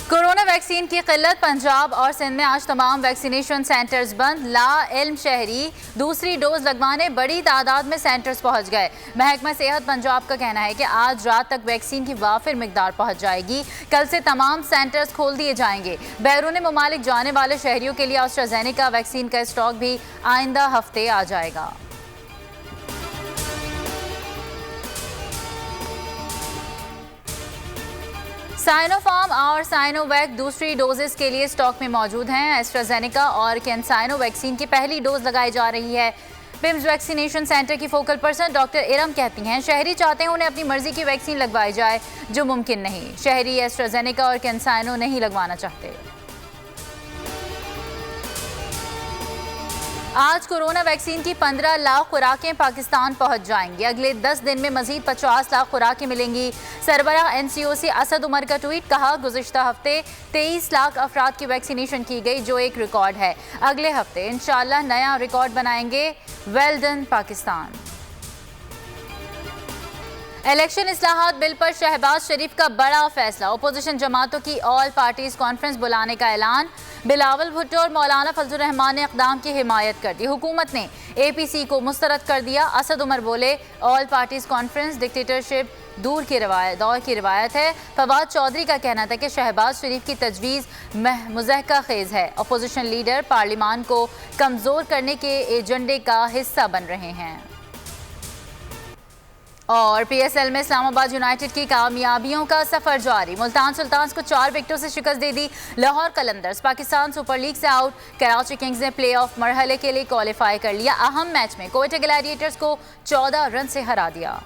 Corona vaccine की किल्लत, पंजाब और सिंध में आज तमाम वैक्सीनेशन सेंटर्स बंद। ला इल्म शहरी दूसरी डोज लगवाने बड़ी तादाद में सेंटर्स पहुंच गए। महकमा सेहत पंजाब का कहना है कि आज रात तक वैक्सीन की वाफिर मिकदार पहुंच जाएगी। कल से तमाम सेंटर्स खोल दिए जाएंगे। बैरून ममालिक जाने वाले शहरियों के लिए एस्ट्राजेनेका वैक्सीन का स्टॉक भी आइंदा हफ्ते आ जाएगा। साइनोफार्म और साइनोवैक दूसरी डोजेस के लिए स्टॉक में मौजूद हैं। एस्ट्राजेनेका और कैंसाइनो वैक्सीन की पहली डोज लगाई जा रही है। पिम्स वैक्सीनेशन सेंटर की फोकल पर्सन डॉक्टर इरम कहती हैं, शहरी चाहते हैं उन्हें अपनी मर्जी की वैक्सीन लगवाई जाए, जो मुमकिन नहीं। शहरी एस्ट्राजेनेका और कैंसाइनो नहीं लगवाना चाहते। आज कोरोना वैक्सीन की 15 लाख खुराकें पाकिस्तान पहुंच जाएंगी। अगले 10 दिन में मजीद 50 लाख खुराकें मिलेंगी। सरबराह NCOC असद उमर का ट्वीट, कहा गुज़िश्ता हफ्ते 23 लाख अफराद की वैक्सीनेशन की गई, जो एक रिकॉर्ड है। अगले हफ्ते इंशाअल्लाह नया रिकॉर्ड बनाएंगे। Well done Pakistan. इलेक्शन इस्लाहात बिल पर शहबाज शरीफ का बड़ा फैसला, अपोजिशन जमातों की ऑल पार्टीज कॉन्फ्रेंस बुलाने का ऐलान। बिलावल भुट्टो और मौलाना फजलुर रहमान ने इक़दाम की हिमायत कर दी। हुकूमत ने APC को मुस्तरद कर दिया। असद उमर बोले, ऑल पार्टीज कॉन्फ्रेंस डिक्टेटरशिप दौर की रिवायत है। फवाद चौधरी का कहना था कि शहबाज शरीफ की तजवीज़ मुज़हका खेज़ है। अपोजिशन लीडर पार्लिमान को कमज़ोर करने के एजेंडे का हिस्सा बन रहे हैं। और PSL में इस्लामाबाद यूनाइटेड की कामयाबियों का सफर जारी। मुल्तान सुल्तान्स को 4 विकेटों से शिकस्त दे दी। लाहौर कलंदर्स पाकिस्तान सुपर लीग से आउट। कराची किंग्स ने प्ले ऑफ मरहले के लिए क्वालिफाई कर लिया। अहम मैच में कोयटा ग्लैडिएटर्स को 14 रन से हरा दिया।